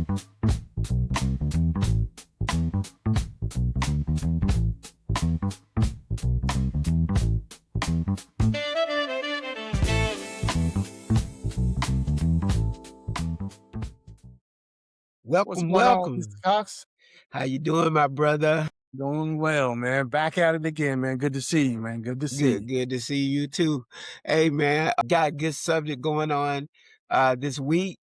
What's Welcome, going on, Mr. welcome. Cox? How you doing, my brother? Doing well, man. Back at it again, man. Good to see you, man. Good to see you. Good to see you too. Hey, man, I got a good subject going on this week.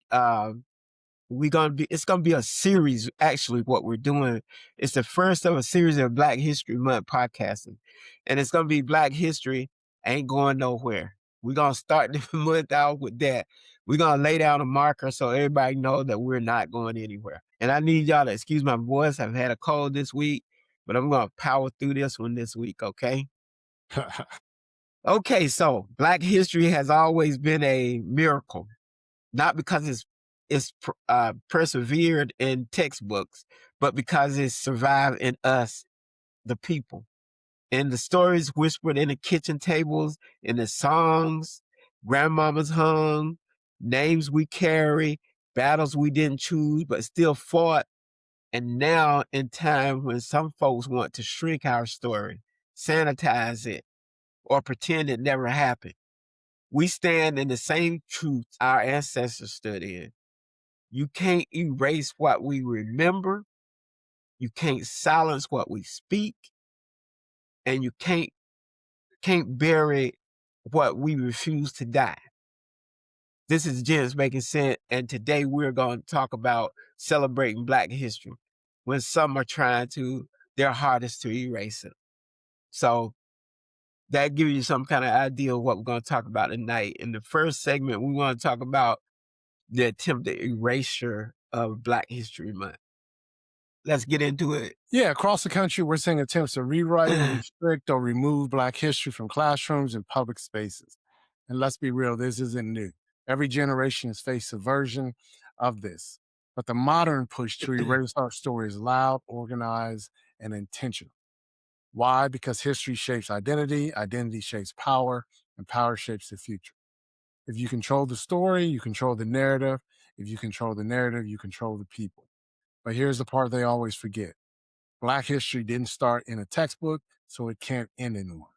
It's gonna be a series. Actually, what we're doing, it's the first of a series of Black History Month podcasting, and it's gonna be Black History ain't going nowhere. We're gonna start the month out with that. We're gonna lay down a marker so everybody know that we're not going anywhere. And I need y'all to excuse my voice. I've had a cold this week, but I'm gonna power through this one this week. Okay. Okay. So Black history has always been a miracle, not because it's persevered in textbooks, but because it's survived in us, the people, in the stories whispered in the kitchen tables, in the songs grandmamas hung, names we carry, battles we didn't choose but still fought. And now, in time when some folks want to shrink our story, sanitize it, or pretend it never happened, we stand in the same truth our ancestors stood in. You can't erase what we remember. You can't silence what we speak, and you can't bury what we refuse to die. This is Jens Making Sense, and today we're going to talk about celebrating Black history when some are trying their hardest to erase it. So that gives you some kind of idea of what we're going to talk about tonight. In the first segment, we want to talk about the attempted erasure of Black History Month. Let's get into it. Yeah, across the country, we're seeing attempts to rewrite, restrict, or remove Black history from classrooms and public spaces. And let's be real, this isn't new. Every generation has faced a version of this. But the modern push to erase our story is loud, organized, and intentional. Why? Because history shapes identity, identity shapes power, and power shapes the future. If you control the story, you control the narrative. If you control the narrative, you control the people. But here's the part they always forget. Black history didn't start in a textbook, so it can't end in one.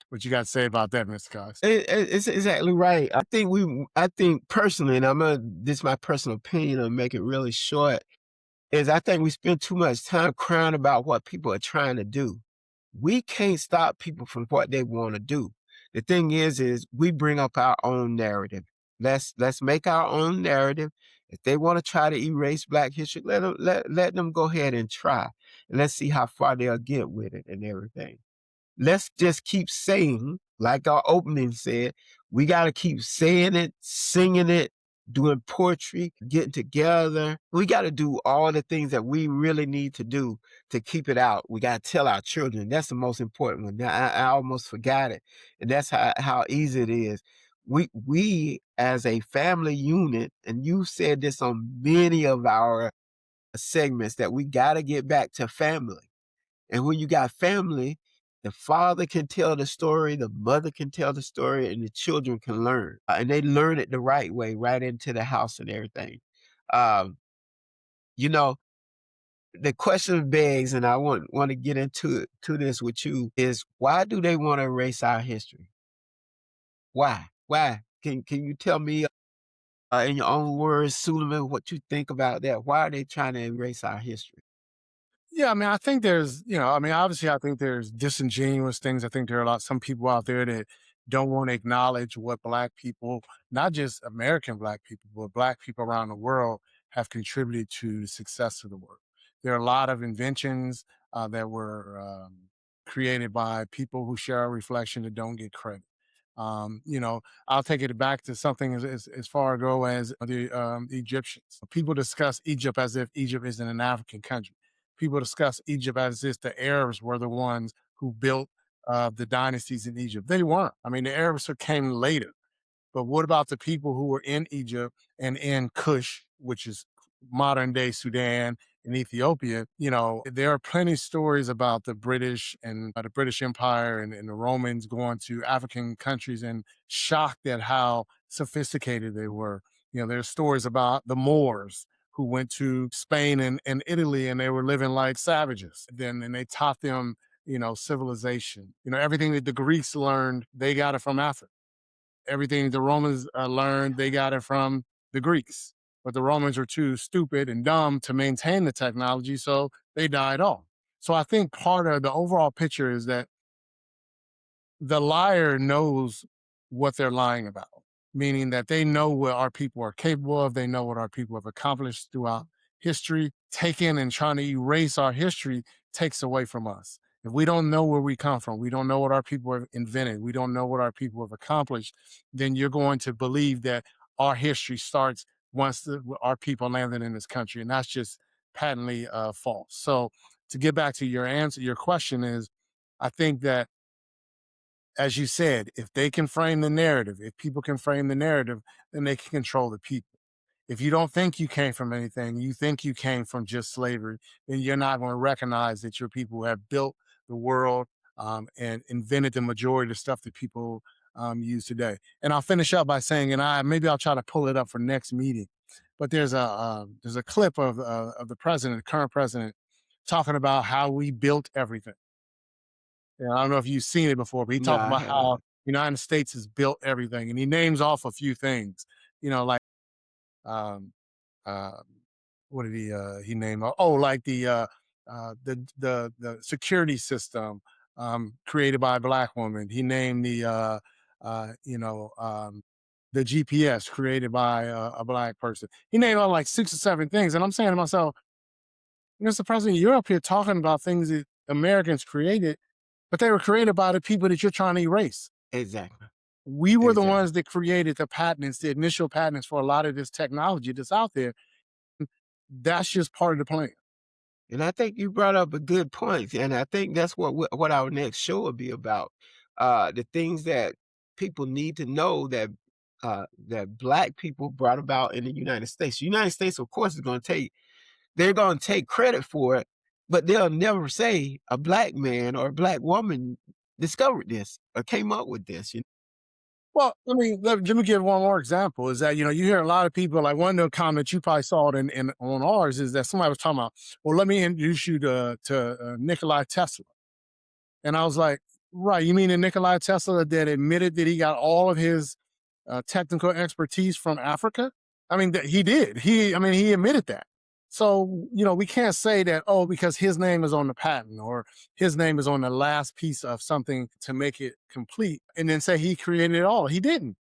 What you got to say about that, Mr. Cox? It's exactly right. I think personally, and this is my personal opinion, I'll make it really short, is I think we spend too much time crying about what people are trying to do. We can't stop people from what they want to do. The thing is we bring up our own narrative. Let's make our own narrative. If they want to try to erase Black history, let them go ahead and try. And let's see how far they'll get with it and everything. Let's just keep saying, like our opening said, we got to keep saying it, singing it, doing poetry, getting together. We got to do all the things that we really need to do to keep it out. We got to tell our children. That's the most important one. I almost forgot it. And that's how easy it is. We as a family unit, and you said this on many of our segments, that we got to get back to family. And when you got family, the father can tell the story, the mother can tell the story, and the children can learn. And they learn it the right way, right into the house and everything. Um, you know, the question begs, and I want to get into this with you, is why do they want to erase our history? Why? Why? Can you tell me in your own words, Suleiman, what you think about that? Why are they trying to erase our history? Yeah, I mean, I think there's, obviously, I think there's disingenuous things. I think there are some people out there that don't want to acknowledge what Black people, not just American Black people, but Black people around the world have contributed to the success of the world. There are a lot of inventions that were created by people who share a reflection that don't get credit. I'll take it back to something as far ago as the Egyptians. People discuss Egypt as if Egypt isn't an African country. People discuss Egypt as if the Arabs were the ones who built the dynasties in Egypt. They weren't. I mean, the Arabs came later. But what about the people who were in Egypt and in Kush, which is modern day Sudan and Ethiopia? There are plenty of stories about the British and the British Empire and the Romans going to African countries and shocked at how sophisticated they were. There's stories about the Moors who went to Spain and Italy and they were living like savages. Then and they taught them, civilization. Everything that the Greeks learned, they got it from Africa. Everything the Romans learned, they got it from the Greeks. But the Romans were too stupid and dumb to maintain the technology, so they died off. So I think part of the overall picture is that the liar knows what they're lying about, meaning that they know what our people are capable of. They know what our people have accomplished throughout history. Taking and trying to erase our history takes away from us. If we don't know where we come from, we don't know what our people have invented, we don't know what our people have accomplished, then you're going to believe that our history starts once our people landed in this country. And that's just patently false. So to get back to your answer, your question is, I think that as you said, if they can frame the narrative, if people can frame the narrative, then they can control the people. If you don't think you came from anything, you think you came from just slavery, then you're not going to recognize that your people have built the world and invented the majority of the stuff that people use today. And I'll finish up by saying, and maybe I'll try to pull it up for next meeting. But there's a clip of the president, the current president, talking about how we built everything. Yeah, I don't know if you've seen it before, but he No, talked I about how haven't. the United States has built everything, and he names off a few things. Like um, uh, what did he name? Oh, like the security system created by a black woman. He named uh, you know the GPS created by a black person. He named all like 6 or 7 things, and I'm saying to myself, Mr. President, you're up here talking about things that Americans created, but they were created by the people that you're trying to erase. Exactly. We were the Exactly. ones that created the patents, the initial patents for a lot of this technology that's out there. That's just part of the plan. And I think you brought up a good point, and I think that's what our next show will be about. The things that people need to know that Black people brought about in the United States. The United States, of course, is going to take they're going to take credit for it, but they'll never say a Black man or a Black woman discovered this or came up with this. Well, I mean, let me give one more example. Is that you hear a lot of people like one of the comments you probably saw it in on ours is that somebody was talking about, well, let me introduce you to Nikolai Tesla. And I was like, right, you mean the Nikolai Tesla that admitted that he got all of his technical expertise from Africa? I mean, that he did. He admitted that. So, we can't say that, oh, because his name is on the patent or his name is on the last piece of something to make it complete and then say he created it all. He didn't.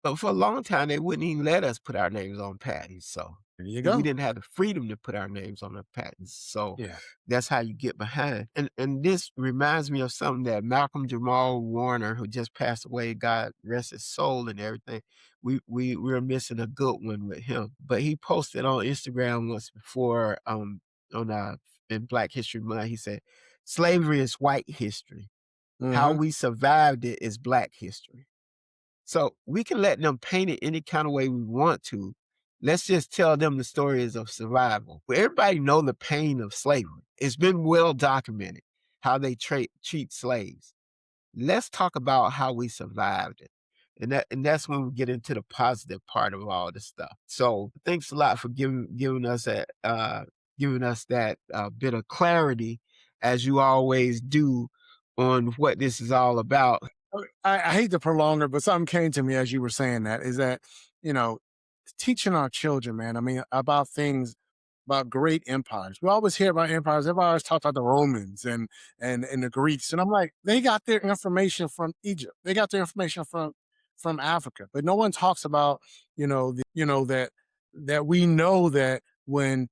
But for a long time, they wouldn't even let us put our names on patents, so There you we go. didn't have the freedom to put our names on the patents, so Yeah. that's how you get behind. And this reminds me of something that Malcolm Jamal Warner, who just passed away, God rest his soul and everything, we're missing a good one with him. But he posted on Instagram once before, on, in Black History Month, he said, "Slavery is white history. How Hmm. we survived it is Black history." So we can let them paint it any kind of way we want to. Let's just tell them the stories of survival. But everybody know the pain of slavery. It's been well documented how they treat slaves. Let's talk about how we survived it. And that's when we get into the positive part of all this stuff. So thanks a lot for giving us that bit of clarity, as you always do, on what this is all about. I hate to prolong it, but something came to me as you were saying that is that, you know, teaching our children, man, I mean, about things about great empires. We always hear about empires. Everybody always talks about the Romans and the Greeks. And I'm like, they got their information from Egypt. They got their information from Africa. But no one talks about, that we know that when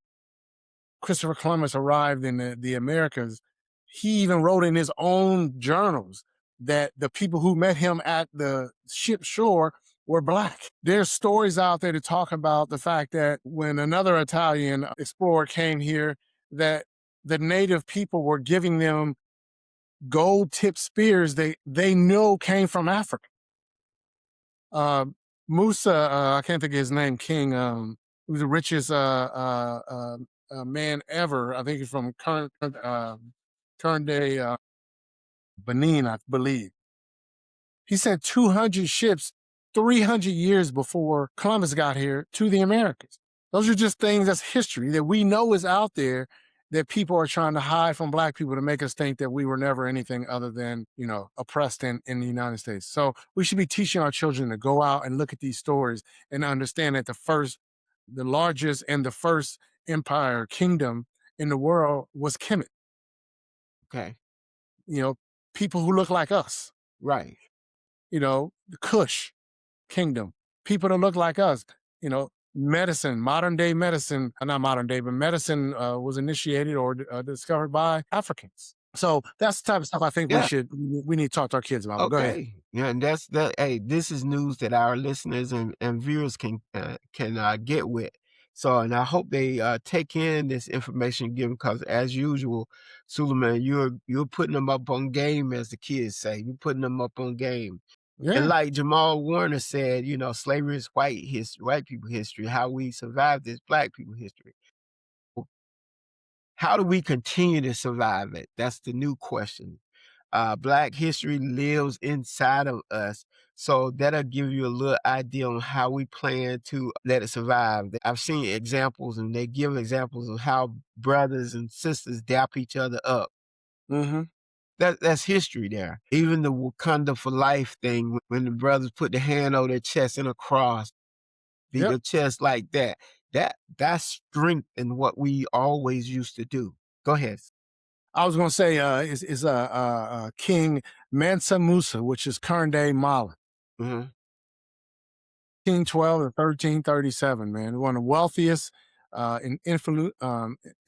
Christopher Columbus arrived in the Americas, he even wrote in his own journals that the people who met him at the ship shore were black. There's stories out there to talk about the fact that when another Italian explorer came here, that the native people were giving them gold tipped spears they know came from Africa. Uh, Musa, I can't think of his name, King, who was the richest man ever. I think he's from current day Benin, I believe. He sent 200 ships 300 years before Columbus got here to the Americas. Those are just things that's history that we know is out there that people are trying to hide from black people to make us think that we were never anything other than, oppressed in the United States. So we should be teaching our children to go out and look at these stories and understand that the largest and the first empire kingdom in the world was Kemet. Okay. You know, people who look like us. Right. The Kush kingdom, people that look like us. Medicine, modern day medicine, not modern day, but medicine was initiated or discovered by Africans. So that's the type of stuff I think Yeah. we need to talk to our kids about. But go ahead. Okay. Yeah, and that's that. Hey, this is news that our listeners and viewers can get with. So, and I hope they take in this information given because, as usual, Suleiman, you're putting them up on game, as the kids say. You're putting them up on game. And Yeah. like Jamal Warner said, slavery is white people history. How we survived is black people history. How do we continue to survive it? That's the new question. Black history lives inside of us. So that'll give you a little idea on how we plan to let it survive. I've seen examples and they give examples of how brothers and sisters dap each other up. Mm-hmm. That's history there. Even the Wakanda for life thing, when the brothers put the hand on their chest in a cross, beat Yep. their chest like that. That's strength in what we always used to do. Go ahead. I was going to say King Mansa Musa, which is current day Mali. Mhm. 1312 to 1337, man. One of the wealthiest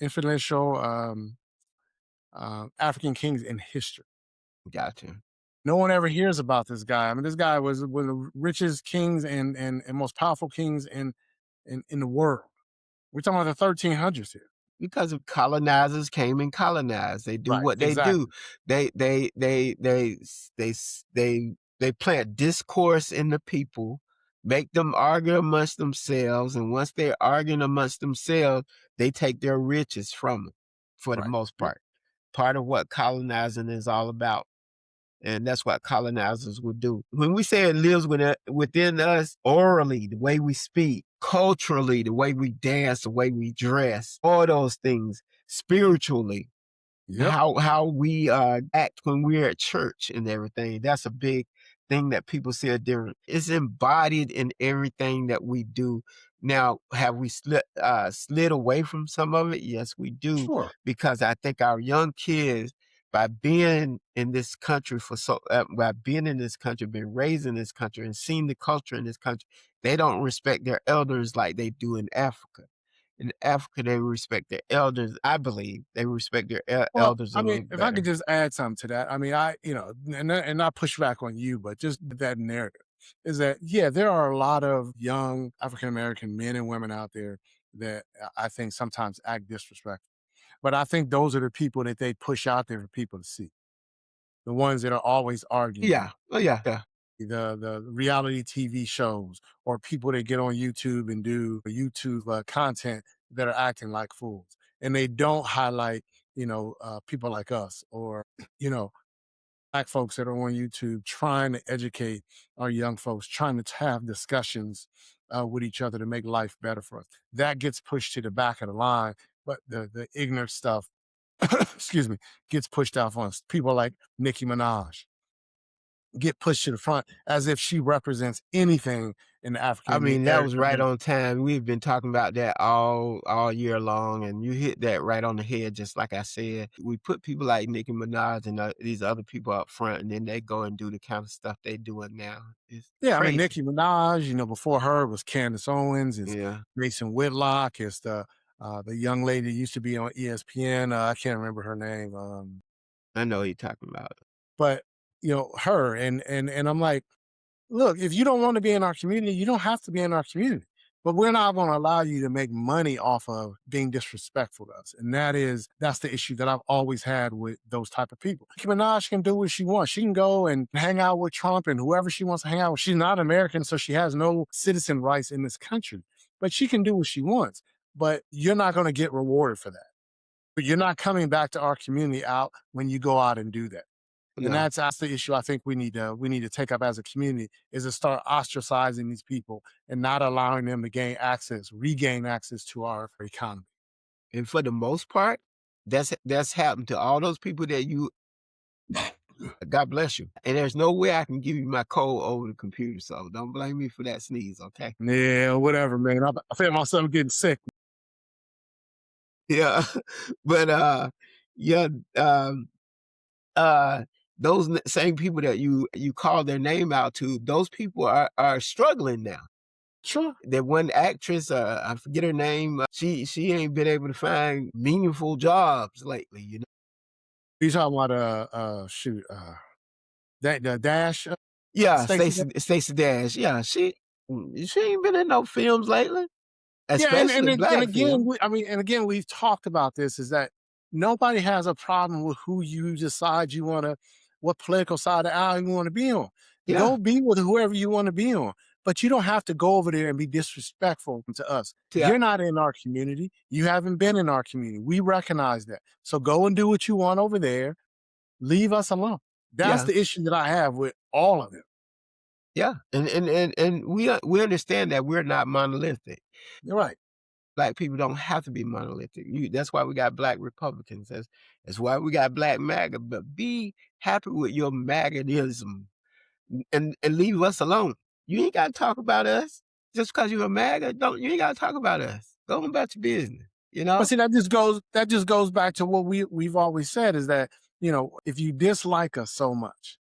influential African kings in history. Gotcha. No one ever hears about this guy. I mean, this guy was one of the richest kings and most powerful kings in the world. We're talking about the 1300s here. Because of colonizers came and colonized. They do Right. what they do. Exactly. They plant discourse in the people, make them argue amongst themselves, and once they're arguing amongst themselves, they take their riches from them, for the Right. most Yep. part. Part of what colonizing is all about. And that's what colonizers would do. When we say it lives within us orally, the way we speak, culturally, the way we dance, the way we dress, all those things, spiritually, Yep. how we act when we're at church and everything. That's a big thing that people see a difference. It's embodied in everything that we do. Now, have we slid away from some of it? Yes, we do, Sure. because I think our young kids, by being in this country by being in this country, been raised in this country, and seeing the culture in this country, they don't respect their elders like they do in Africa. In Africa, they respect their elders. I believe they respect their Well, elders I a mean, little if I could better. just add something to that, I mean, and not push back on you, but just that narrative is that, yeah, there are a lot of young African American men and women out there that I think sometimes act disrespectful. But I think those are the people that they push out there for people to see. The ones that are always arguing, Yeah. Oh, yeah. Yeah. the reality TV shows, or people that get on YouTube and do YouTube content that are acting like fools, and they don't highlight people like us or you know black folks that are on YouTube trying to educate our young folks, trying to have discussions with each other to make life better for us. That gets pushed to the back of the line, but the ignorant stuff, excuse me, gets pushed out on us. People like Nicki Minaj get pushed to the front as if she represents anything in the I African mean, that was right on time. We've been talking about that all year long, and you hit that right on the head, just like I said. We put people like Nicki Minaj and these other people up front, and then they go and do the kind of stuff they doing now. It's Yeah, I mean crazy. Nicki Minaj, before her was Candace Owens, is Yeah, Mason Whitlock, is the young lady that used to be on ESPN. I can't remember her name. I know what you're talking about. But her and I'm like, look, if you don't want to be in our community, you don't have to be in our community. But we're not going to allow you to make money off of being disrespectful to us. And that's the issue that I've always had with those type of people. Nicki Minaj can do what she wants. She can go and hang out with Trump and whoever she wants to hang out with. She's not American, so she has no citizen rights in this country. But she can do what she wants. But you're not going to get rewarded for that. But you're not coming back to our community out when you go out and do that. And No. that's the issue I think we need to take up as a community is to start ostracizing these people and not allowing them to regain access to our economy. And for the most part, that's happened to all those people that you God bless you. And there's no way I can give you my code over the computer, so don't blame me for that sneeze, okay? Yeah, whatever, man. I feel myself getting sick. Yeah. But, yeah, um, uh, those same people that you call their name out to, those people are struggling now. Sure. That one actress, I forget her name, she ain't been able to find meaningful jobs lately, you know? You talking about shoot, that the Dash Yeah, Stacey? Stacey Dash, yeah, she ain't been in no films lately, Yeah, especially and black again, films. and again, we've talked about this. Is that nobody has a problem with who you decide you want to, what political side of the aisle you want to be on. Yeah, Go be with whoever you want to be on, but you don't have to go over there and be disrespectful to us. see, You're not in our community. You haven't been in our community. We recognize that. So go and do what you want over there. Leave us alone. That's yeah, the issue that I have with all of them. yeah, and we understand that we're not monolithic. You're right. Black people don't have to be monolithic. That's why we got black Republicans. That's why we got black MAGA. But be happy with your MAGAism and leave us alone. You ain't gotta talk about us. Just because 'cause you're a MAGA, don't you ain't gotta talk about us. Go on about your business, you But know? see, that just goes back to what we've always said is that, if you dislike us so much,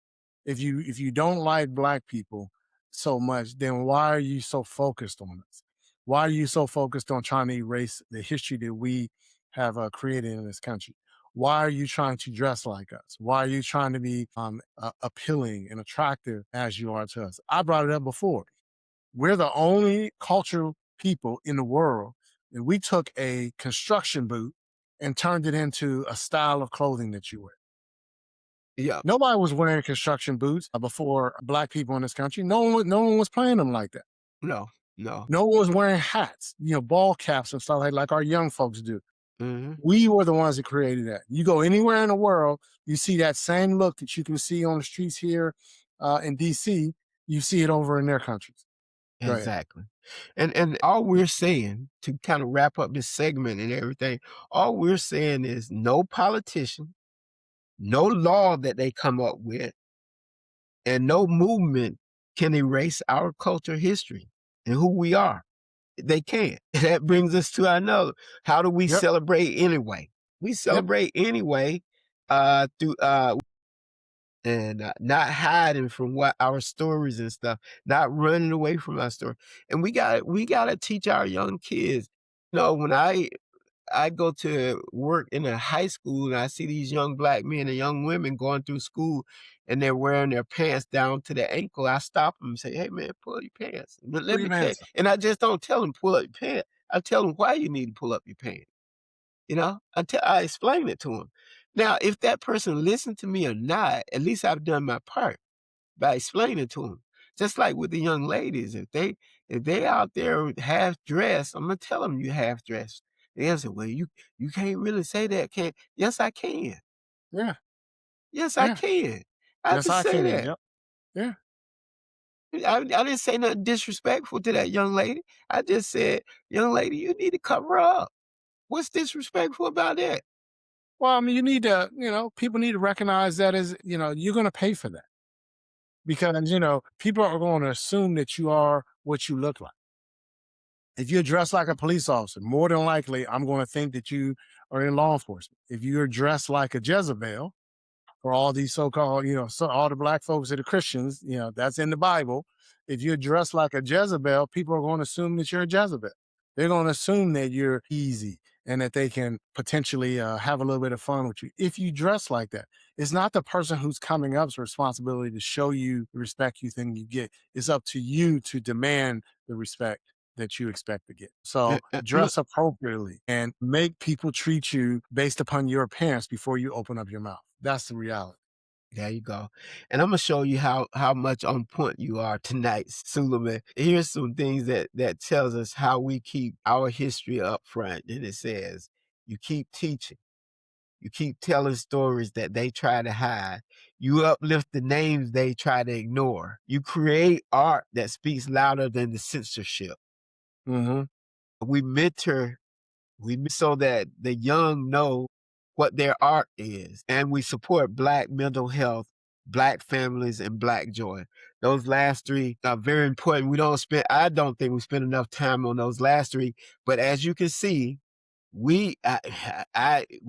if you don't like black people so much, then why are you so focused on us? Why are you so focused on trying to erase the history that we have created in this country? Why are you trying to dress like us? Why are you trying to be appealing and attractive as you are to us? I brought it up before. We're the only cultural people in the world, and we took a construction boot and turned it into a style of clothing that you wear. Yeah. Nobody was wearing construction boots before black people in this country. No one was playing them like that. No, no. No one was wearing hats, ball caps and stuff like our young folks do. Mhm. We were the ones that created that. You go anywhere in the world, you see that same look that you can see on the streets here in DC. You see it over in their countries. Go ahead. Exactly. And all we're saying, to kind of wrap up this segment and everything, all we're saying is no politician, no law that they come up with, and no movement can erase our culture history and who we are. They can't. That brings us to another. How do we Yep. celebrate anyway? We Yep. celebrate anyway through and not hiding from what our stories and stuff, not running away from our story. And we gotta teach our young kids. When I go to work in a high school and I see these young black men and young women going through school and they're wearing their pants down to the ankle, I stop them and say, "Hey man, pull up your pants." But Put let your me tell you, hands up. and I just don't tell them pull up your pants. I tell them why you need to pull up your pants. I explain it to them. Now, if that person listened to me or not, at least I've done my part by explaining to them. Just like with the young ladies, if they out there half dressed, I'm gonna tell them you half dressed. They'll say, "Well, you can't really say that, can?" Yes, I can. Yeah. Yes, I Yeah. can. I Yes, can I say can. that. Yep. Yeah. I didn't say nothing disrespectful to that young lady. I just said, "Young lady, you need to cover up." What's disrespectful about that? Well, I mean, people need to recognize that as, you're going to pay for that because, people are going to assume that you are what you look like. If you're dressed like a police officer, more than likely, I'm going to think that you are in law enforcement. If you're dressed like a Jezebel, for all these so-called, all the black folks that are Christians, that's in the Bible. If you're dressed like a Jezebel, people are going to assume that you're a Jezebel. They're going to assume that you're easy and that they can potentially have a little bit of fun with you. If you dress like that, it's not the person who's coming up's responsibility to show you the respect you think you get. It's up to you to demand the respect that you expect to get. So Look, dress appropriately and make people treat you based upon your appearance before you open up your mouth. That's the reality. there you go. And I'm gonna show you how much on point you are tonight, Suleiman. Here's some things that tells us how we keep our history up front. And it says, you keep teaching, You keep telling stories that they try to hide. You uplift the names they try to ignore. You create art that speaks louder than the censorship. Mhm. We mentor so that the young know what their art is, and we support Black mental health, Black families, and Black joy. Those last three are very important. I don't think we spend enough time on those last three, but as you can see, we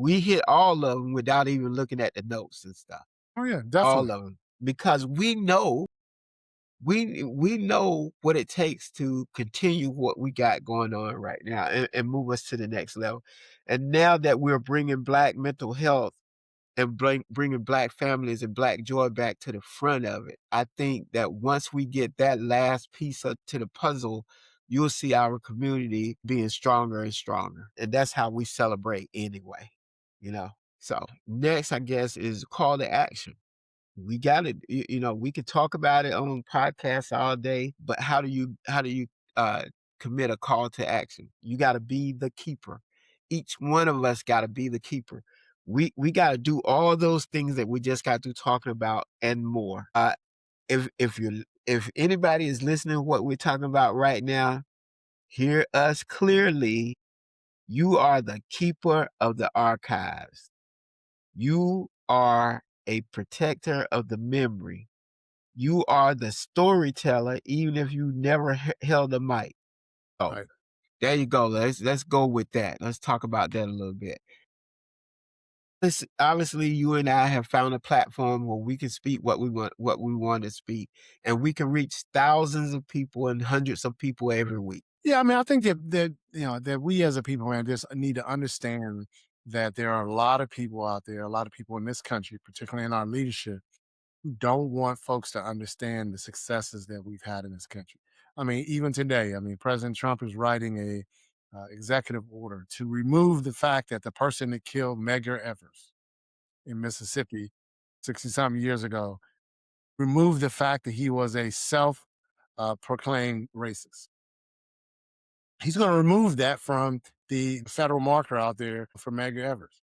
hit all of them without even looking at the notes and stuff. Oh, yeah, All definitely. of them, because we know what it takes to continue what we got going on right now, and move us to the next level. And now that we're bringing Black mental health and bringing Black families and Black joy back to the front of it, I think that once we get that last piece to the puzzle, you'll see our community being stronger and stronger. And that's how we celebrate anyway, you know? So next, I guess, is call to action. We got it. We could talk about it on podcasts all day, but how do you commit a call to action? You got to be the keeper. Each one of us got to be the keeper. We got to do all those things that we just got through talking about and more. If anybody is listening to what we're talking about right now, hear us clearly. You are the keeper of the archives. You are a protector of the memory. You are the storyteller, even if you never held a mic. Oh, Right. there you go. Let's go with that. Let's talk about that a little bit. Obviously, you and I have found a platform where we can speak what we want to speak, and we can reach thousands of people and hundreds of people every week. Yeah, I mean, I think that we as a people, man, just need to understand that there are a lot of people out there, a lot of people in this country, particularly in our leadership, who don't want folks to understand the successes that we've had in this country. I mean, even today, I mean, President Trump is writing a executive order to remove the fact that the person that killed Medgar Evers in Mississippi 60 something years ago, remove the fact that he was a self proclaimed racist. He's going to remove that from the federal marker out there for Medgar Evers.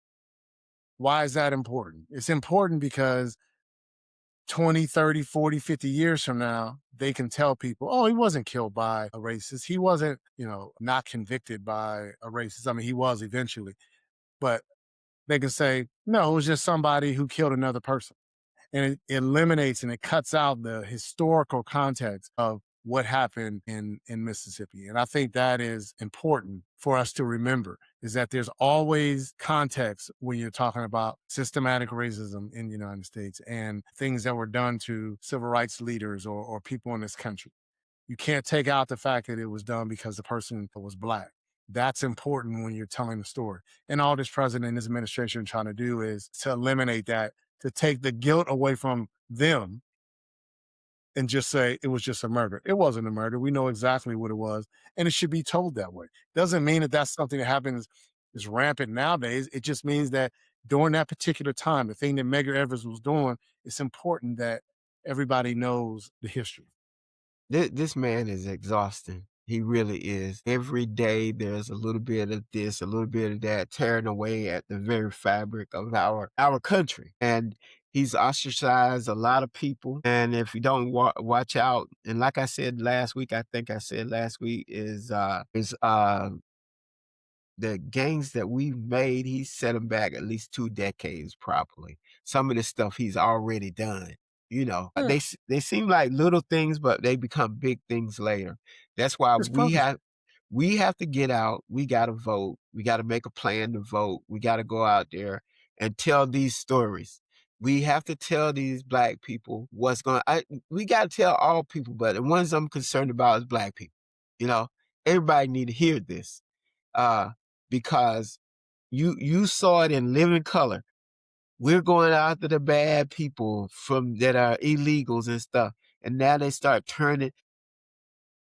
Why is that important? It's important because 20, 30, 40, 50 years from now, they can tell people, oh, he wasn't killed by a racist. He wasn't, not convicted by a racist. I mean, he was eventually, but they can say, no, it was just somebody who killed another person. And it eliminates and it cuts out the historical context of what happened in Mississippi. And I think that is important for us to remember is that there's always context when you're talking about systematic racism in the United States and things that were done to civil rights leaders or people in this country. You can't take out the fact that it was done because the person was black. That's important when you're telling the story. And all this president and his administration are trying to do is to eliminate that, to take the guilt away from them and just say it was just a murder. It wasn't a murder. We know exactly what it was, and it should be told that way. Doesn't mean that that's something that happens is rampant nowadays. It just means that during that particular time, the thing that Medgar Evers was doing, it's important that everybody knows the history. This man is exhausting. He really is. Every day there's a little bit of this, a little bit of that, tearing away at the very fabric of our country. And he's ostracized a lot of people. And if you don't watch out, and like I said last week, I think I said last week is the gains that we've made, he's set them back at least 2 decades probably. Some of the stuff he's already done, Yeah, they seem like little things, but they become big things later. That's why it's purpose. we have to get out, we gotta vote, we gotta make a plan to vote, we gotta go out there and tell these stories. We have to tell these Black people we gotta tell all people, but the ones I'm concerned about is Black people, you know? Everybody need to hear this uh, because you saw it in living color. We're going after the bad people from that are illegals and stuff, and now they start turning.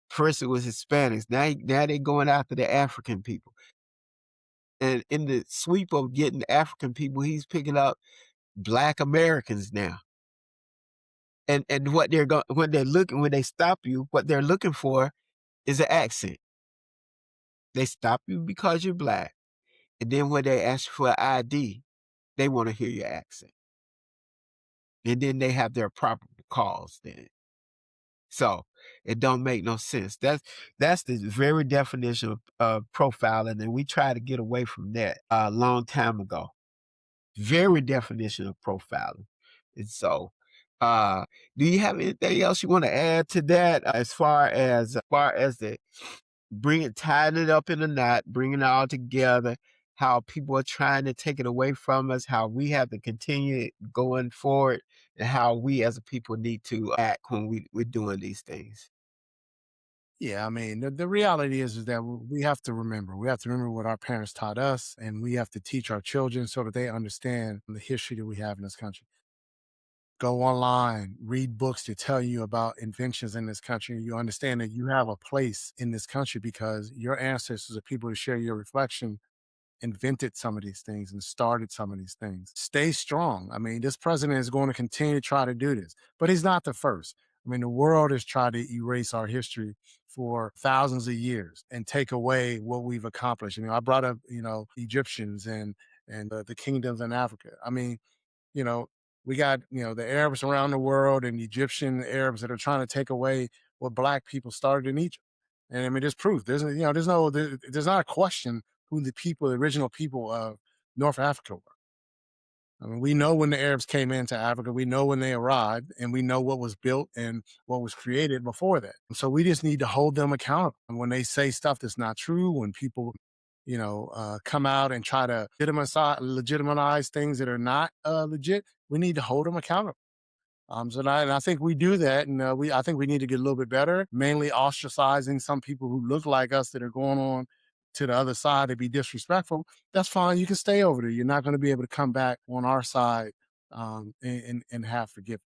First it was Hispanics, now they going after the African people, and in the sweep of getting African people, he's picking up Black Americans now. And what when they stop you, what they're looking for is an accent. They stop you because you're Black, and then when they ask for an ID, they want to hear your accent. And then they have their proper cause then. So it don't make no sense. That's the very definition of profiling, and we try to get away from that a long time ago. Very definition of profiling. And so, do you have anything else you want to add to that as far as the bringing tying it up in a knot, bringing it all together, how people are trying to take it away from us, how we have to continue it going forward, and how we as a people need to act when we're doing these things. Yeah, I mean, the reality is that we have to remember what our parents taught us, and we have to teach our children so that they understand the history that we have in this country. Go online, read books to tell you about inventions in this country. You understand that you have a place in this country because your ancestors are people to share your reflection invented some of these things and started some of these things. Stay strong. I mean, this president is going to continue to try to do this, but he's not the first. I mean, the world has tried to erase our history for thousands of years and take away what we've accomplished. I brought up, Egyptians and the kingdoms in Africa. I mean, you know, we got, the Arabs around the world and Egyptian Arabs that are trying to take away what black people started in Egypt. And I mean, there's proof. There's not a question who the original people of North Africa were. I mean, we know when the Arabs came into Africa, we know when they arrived, and we know what was built and what was created before that. So we just need to hold them accountable. And when they say stuff that's not true, when people, come out and try to legitimize things that are not legit, we need to hold them accountable. And I think we do that, and I think we need to get a little bit better. Mainly ostracizing some people who look like us that are going on to the other side to be disrespectful. That's fine. You can stay over there. You're not going to be able to come back on our side and have forgiveness.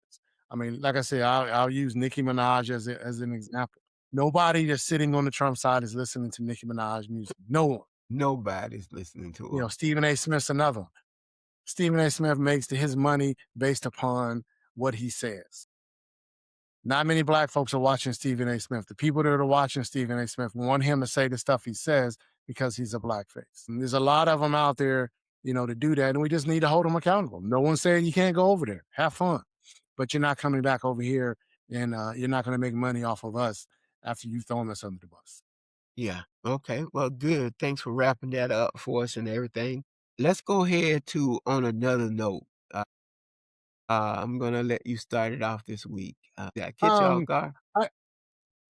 I mean, like I said, I'll use Nicki Minaj as an example. Nobody that's sitting on the Trump side is listening to Nicki Minaj music. No one. Nobody's listening to them. Stephen A. Smith's another one. Stephen A. Smith makes his money based upon what he says. Not many black folks are watching Stephen A. Smith. The people that are watching Stephen A. Smith want him to say the stuff he says because he's a blackface. And there's a lot of them out there, to do that. And we just need to hold them accountable. No one's saying you can't go over there. Have fun. But you're not coming back over here and you're not going to make money off of us after you've thrown us under the bus. Yeah. Okay. Well, good. Thanks for wrapping that up for us and everything. Let's go ahead to on another note. I'm gonna let you start it off this week. Did I catch you off Um, guard?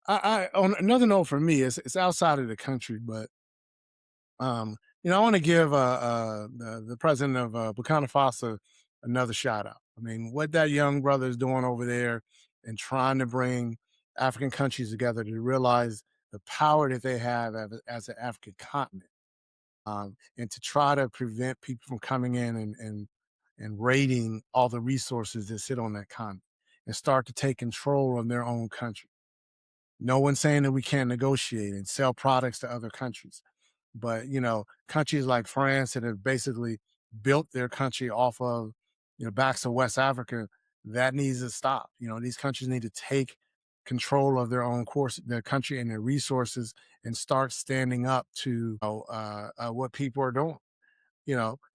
I, on another note for me, it's outside of the country, but I want to give the president of Burkina Faso another shout out. I mean, what that young brother is doing over there and trying to bring African countries together to realize the power that they have as an African continent, and to try to prevent people from coming in and raiding all the resources that sit on that continent and start to take control of their own country. No one's saying that we can't negotiate and sell products to other countries. But, countries like France that have basically built their country off of, backs of West Africa, that needs to stop. These countries need to take control of their own course, their country and their resources and start standing up to what people are doing.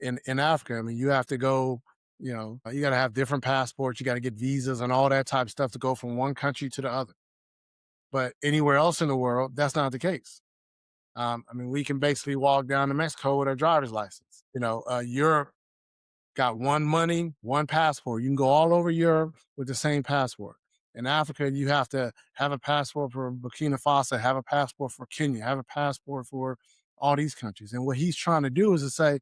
In Africa, I mean, you have to go, you got to have different passports, you got to get visas and all that type of stuff to go from one country to the other. But anywhere else in the world, that's not the case. I mean, we can basically walk down to Mexico with our driver's license. Europe got one money, one passport. You can go all over Europe with the same passport. In Africa, you have to have a passport for Burkina Faso, have a passport for Kenya, have a passport for all these countries. And what he's trying to do is to say,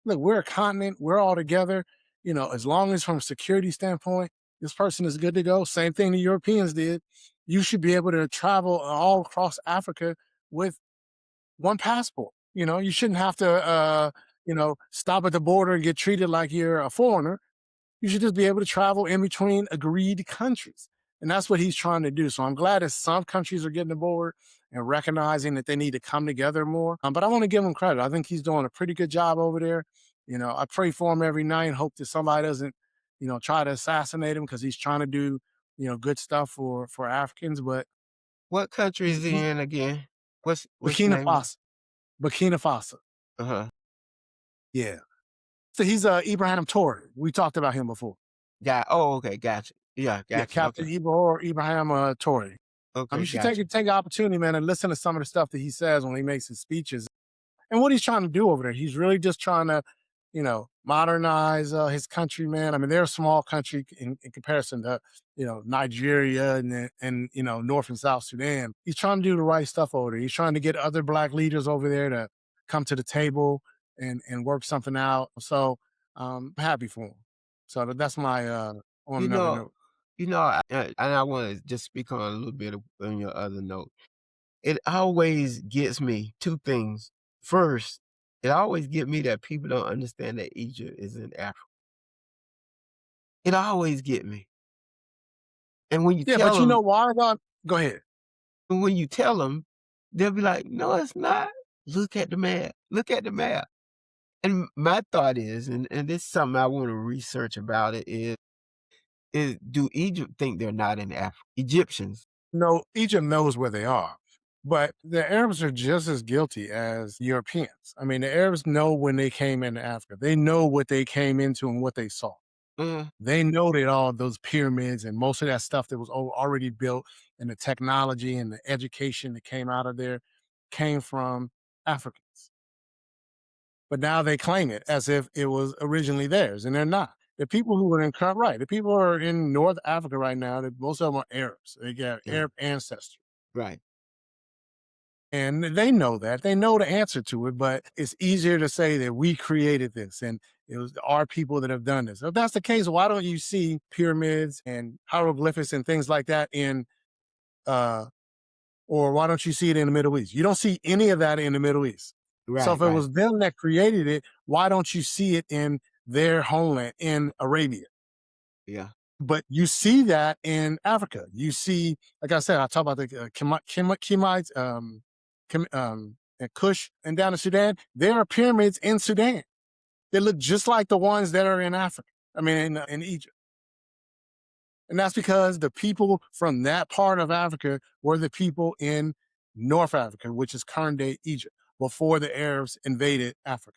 look, we're a continent, we're all together. As long as from a security standpoint, this person is good to go. Same thing the Europeans did. You should be able to travel all across Africa with one passport. You shouldn't have to, stop at the border and get treated like you're a foreigner. You should just be able to travel in between agreed countries. And that's what he's trying to do. So I'm glad that some countries are getting aboard and recognizing that they need to come together more. But I want to give him credit. I think he's doing a pretty good job over there. I pray for him every night and hope that somebody doesn't, try to assassinate him because he's trying to do, good stuff for Africans. But What country is he he in again? What's the Burkina name of it? Faso. Burkina Faso. Uh-huh. Yeah. So he's Ibrahim Torre. We talked about him before. Oh, okay, gotcha. Yeah, Yeah, gotcha. Captain Okay. Ibrahim Torre. Okay, You should gotcha. take the opportunity, man, and listen to some of the stuff that he says when he makes his speeches and what he's trying to do over there. He's really just trying to, modernize his country, man. I mean, they're a small country in comparison to, Nigeria and North and South Sudan. He's trying to do the right stuff over there. He's trying to get other black leaders over there to come to the table and work something out. So I'm happy for him. So that's my on You another know, note. and I want to just speak on a little bit on your other note. It always gets me two things. First, it always get me that people don't understand that Egypt is in Africa. It always get me. And when you Yeah, but tell them, why? God, go ahead. when you tell them, they'll be like, "No, it's not. Look at the map. Look at the map." And my thought is, and this is something I want to research about it is do Egypt think they're not in Africa? Egyptians. No, Egypt knows where they are, but the Arabs are just as guilty as Europeans. I mean, the Arabs know when they came into Africa. They know what they came into and what they saw. Uh, They know that all of those pyramids and most of that stuff that was already built and the technology and the education that came out of there came from Africans. But now they claim it as if it was originally theirs, and they're not. The people who are in right, the people who are in North Africa right now, most of them are Arabs. They got yeah, Arab ancestry. right. And they know that. They know the answer to it, but it's easier to say that we created this and it was our people that have done this. If that's the case, why don't you see pyramids and hieroglyphics and things like that uh or why don't you see it in the Middle East? You don't see any of that in the Middle East. So Right, if it right. was them that created it, why don't you see it in their homeland in Arabia? Yeah. But you see that in Africa. You see, like I said, I talk about the Kemites, and Kush, and down in Sudan. There are pyramids in Sudan. They look just like the ones that are in Africa. I mean, in Egypt, and that's because the people from that part of Africa were the people in North Africa, which is current day Egypt, before the Arabs invaded Africa.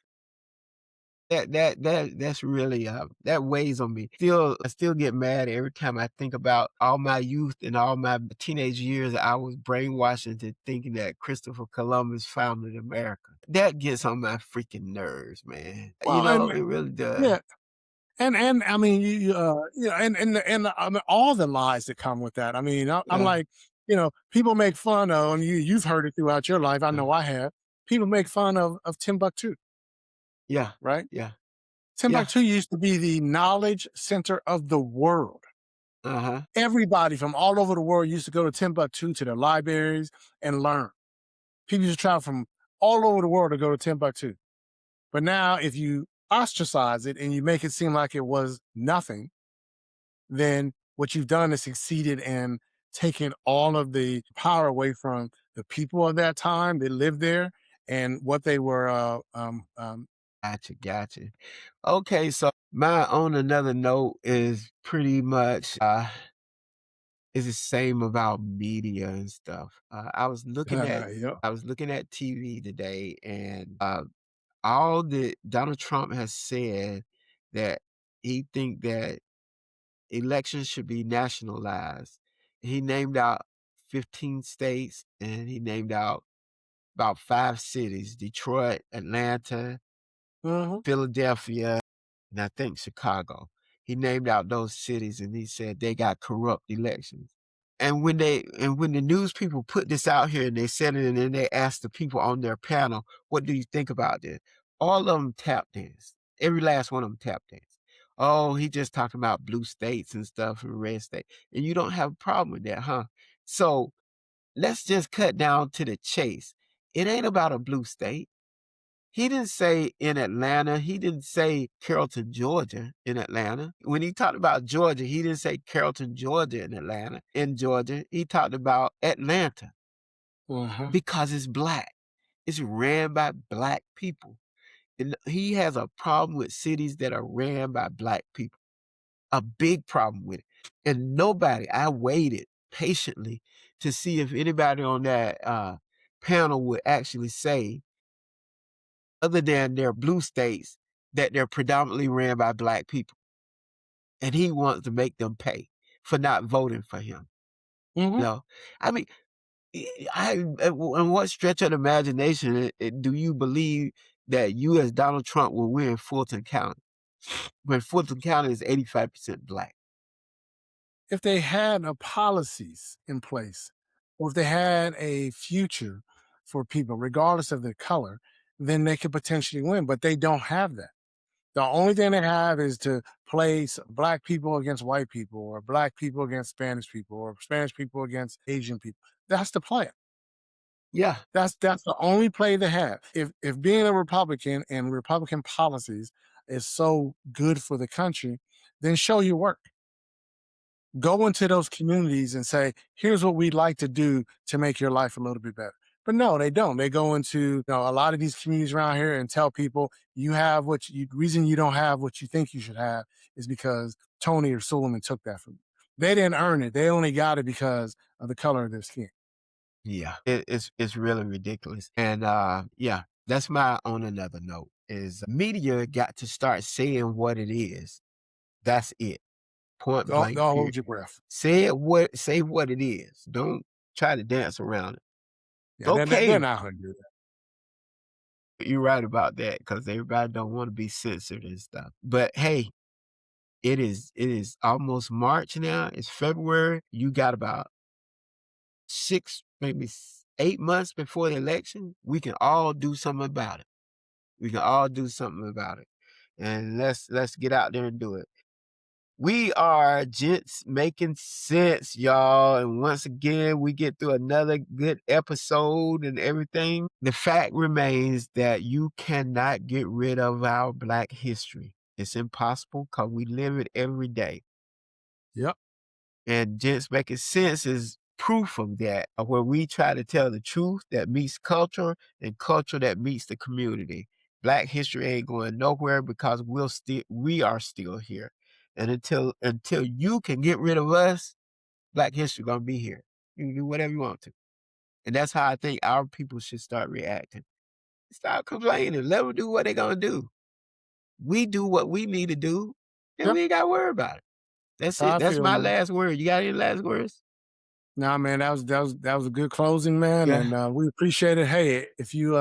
That's really, that weighs on me. I still get mad every time I think about all my youth and all my teenage years. I was brainwashed into thinking that Christopher Columbus founded America. That gets on my freaking nerves, man. Well, and It really does. yeah, and I mean, and I mean, all the lies that come with that. I mean, I'm Yeah, like, people make fun of, and you've heard it throughout your life. I uh, know I have. People make fun of Timbuktu, yeah, right? yeah, yeah. Timbuktu used to be the knowledge center of the world. Uh-huh. Everybody from all over the world used to go to Timbuktu to their libraries and learn. People used to travel from all over the world to go to Timbuktu. But now, if you ostracize it and you make it seem like it was nothing, then what you've done is succeeded in taking all of the power away from the people of that time that lived there and what they were. Gotcha, gotcha. Okay, so my on another note is pretty much, is the same about media and stuff. Yep. I was looking at TV today, and all that Donald Trump has said that he think that elections should be nationalized. He named out 15 states, and he named out about 5 cities: Detroit, Atlanta, Hmm. Philadelphia, and I think Chicago. He named out those cities, and he said they got corrupt elections. And when the news people put this out here and they said it and then they asked the people on their panel, "What do you think about this?" All of them tap danced. Every last one of them tap danced. "Oh, he just talking about blue states and stuff and red state." And you don't have a problem with that, huh? So let's just cut down to the chase. It ain't about a blue state. He didn't say in Atlanta. He didn't say Carrollton, Georgia in Atlanta. When he talked about Georgia, he didn't say Carrollton, Georgia in Atlanta. In Georgia, he talked about Atlanta Uh-huh. because it's black. It's ran by black people. And he has a problem with cities that are ran by black people. A big problem with it. And I waited patiently to see if anybody on that panel would actually say, other than their blue states, that they're predominantly ran by black people, and he wants to make them pay for not voting for him. Mhm. No, I mean, in what stretch of the imagination do you believe that you as Donald Trump will win Fulton County when Fulton County is 85% black? If they had policies in place, or if they had a future for people, regardless of their color, then they could potentially win. But they don't have that. The only thing they have is to place black people against white people, or black people against Spanish people, or Spanish people against Asian people. That's the plan. Yeah, That's the only play they have. If being a Republican and Republican policies is so good for the country, then show your work. Go into those communities and say, here's what we'd like to do to make your life a little bit better. But no, they don't. They go into a lot of these communities around here and tell people you have what you reason you don't have what you think you should have is because Tony or Suleiman took that from you. They didn't earn it. They only got it because of the color of their skin. yeah, it's really ridiculous, and yeah, that's my on another note is media got to start saying what it is. That's it. Point blank. Don't Period. hold your breath. Say what it is. Don't try to dance around it. Yeah, they're Okay, not going to do that. you're right about that because everybody don't want to be censored and stuff. But hey, it is almost March now. It's February. You got about 6, maybe 8 months before the election. We can all do something about it. We can all do something about it. And let's get out there and do it. We are Gents Making Sense, y'all. And once again, we get through another good episode and everything. The fact remains that you cannot get rid of our Black history. It's impossible because we live it every day. Yep. And Gents Making Sense is proof of that, of where we try to tell the truth that meets culture and culture that meets the community. Black history ain't going nowhere because we are still here. And until you can get rid of us, Black history gonna be here. You can do whatever you want to. And that's how I think our people should start reacting. Stop complaining. Let them do what they gonna do. We do what we need to do, and Yep. we ain't gotta worry about it. That's How it. I That's feel, my man. last word. You got any last words? Nah, man, that was a good closing, man, Yeah. and we appreciate it. Hey, if you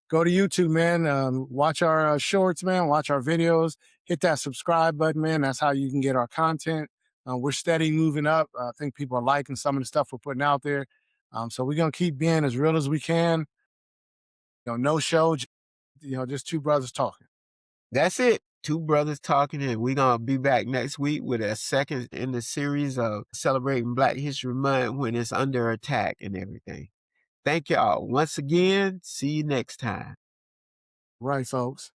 go to YouTube, man, watch our shorts, man, watch our videos, hit that subscribe button, man. That's how you can get our content. We're steady moving up. I think people are liking some of the stuff we're putting out there. So we're gonna keep being as real as we can. No show, just two brothers talking. That's it. Two brothers talking, and we're gonna be back next week with a second in the series of celebrating Black History Month when it's under attack and everything. Thank y'all once again. See you next time. Right, folks.